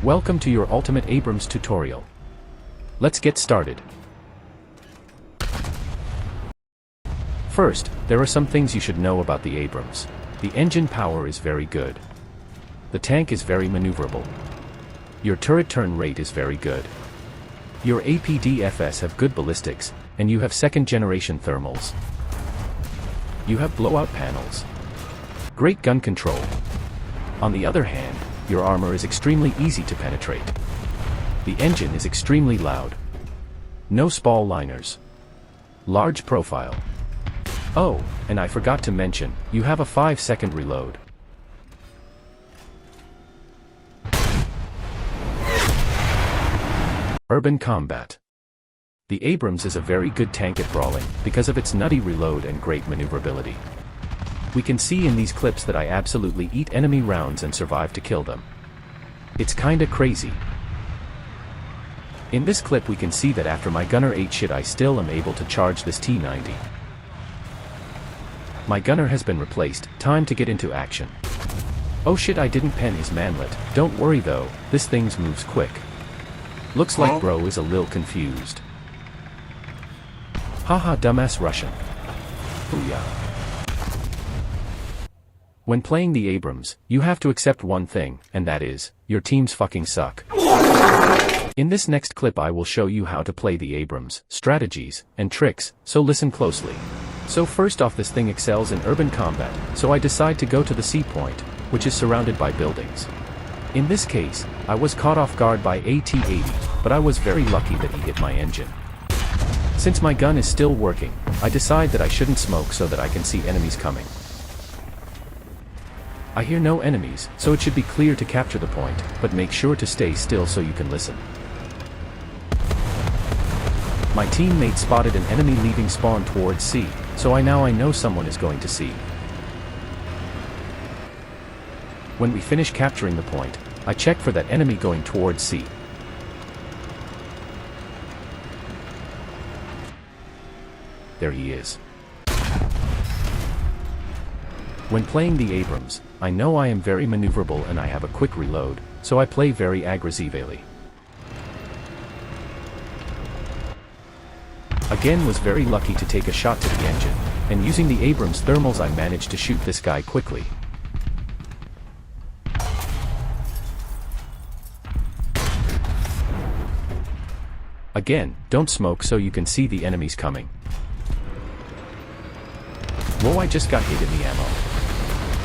Welcome to your ultimate ABRAMS tutorial. Let's get started. First, there are some things you should know about the ABRAMS. The engine power is very good. The tank is very maneuverable. Your turret turn rate is very good. Your APDFS have good ballistics, and you have second-generation thermals. You have blowout panels. Great gun control. On the other hand, your armor is extremely easy to penetrate. The engine is extremely loud. No spall liners. Large profile. Oh, and I forgot to mention, you have a 5-second reload. Urban combat. The ABRAMS is a very good tank at brawling, because of its nutty reload and great maneuverability. We can see in these clips that I absolutely eat enemy rounds and survive to kill them. It's kinda crazy. In this clip we can see that after my gunner ate shit I still am able to charge this T90. My gunner has been replaced, time to get into action. Oh shit, I didn't pen his manlet. Don't worry though, this thing's moves quick. Looks like bro is a lil confused. Haha, dumbass Russian. Booyah. When playing the ABRAMS, you have to accept one thing, and that is, your teams fucking suck. In this next clip I will show you how to play the ABRAMS, strategies, and tricks, so listen closely. So first off, this thing excels in urban combat, so I decide to go to the C point, which is surrounded by buildings. In this case, I was caught off guard by AT-80, but I was very lucky that he hit my engine. Since my gun is still working, I decide that I shouldn't smoke so that I can see enemies coming. I hear no enemies, so it should be clear to capture the point, but make sure to stay still so you can listen. My teammate spotted an enemy leaving spawn towards C, so I know someone is going to C. When we finish capturing the point, I check for that enemy going towards C. There he is. When playing the ABRAMS, I know I am very maneuverable and I have a quick reload, so I play very aggressively. Again, was very lucky to take a shot to the engine, and using the ABRAMS thermals I managed to shoot this guy quickly. Again, don't smoke so you can see the enemies coming. Whoa, I just got hit in the ammo.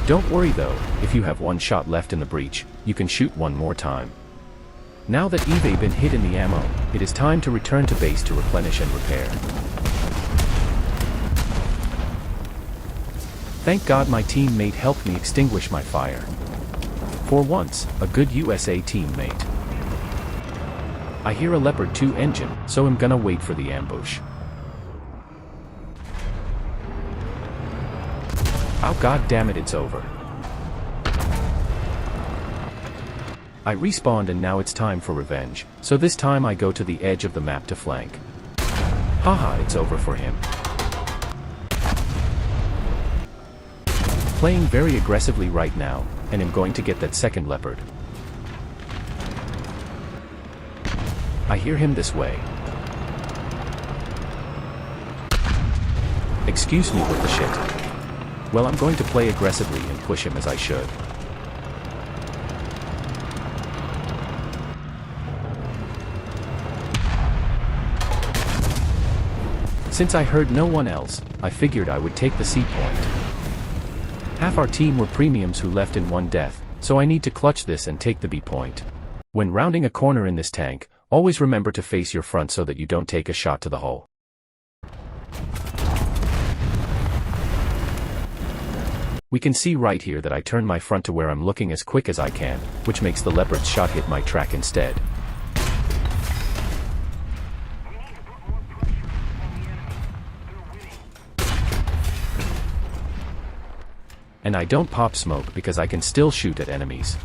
Don't worry though, if you have one shot left in the breach, you can shoot one more time. Now that Eve been hit in the ammo, it is time to return to base to replenish and repair. Thank God my teammate helped me extinguish my fire. For once, a good USA teammate. I hear a Leopard 2 engine, so I'm gonna wait for the ambush. Oh god damn it, it's over. I respawned and now it's time for revenge, so this time I go to the edge of the map to flank. Haha, it's over for him. Playing very aggressively right now, and I'm going to get that second Leopard. I hear him this way. Excuse me with the shit. Well, I'm going to play aggressively and push him as I should. Since I heard no one else, I figured I would take the C point. Half our team were premiums who left in one death, so I need to clutch this and take the B point. When rounding a corner in this tank, always remember to face your front so that you don't take a shot to the hull. We can see right here that I turn my front to where I'm looking as quick as I can, which makes the Leopard's shot hit my track instead. And I don't pop smoke because I can still shoot at enemies.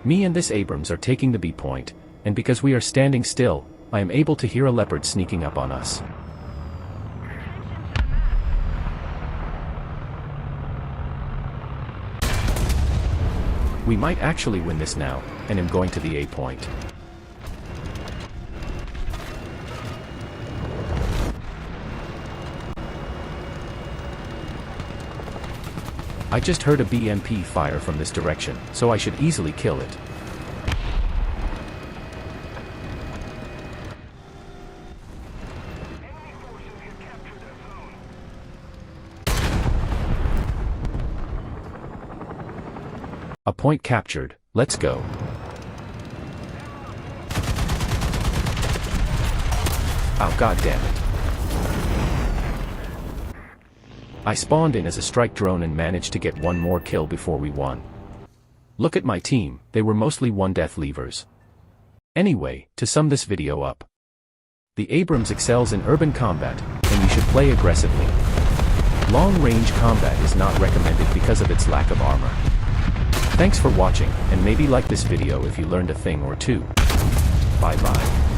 Me and this ABRAMS are taking the B point, and because we are standing still, I am able to hear a Leopard sneaking up on us. We might actually win this now, and I'm going to the A point. I just heard a BMP fire from this direction, so I should easily kill it. A point captured, let's go. Oh god damn it. I spawned in as a strike drone and managed to get one more kill before we won. Look at my team, they were mostly one death leavers. Anyway, to sum this video up. The Abrams excels in urban combat, and you should play aggressively. Long-range combat is not recommended because of its lack of armor. Thanks for watching, and maybe like this video if you learned a thing or two. Bye bye.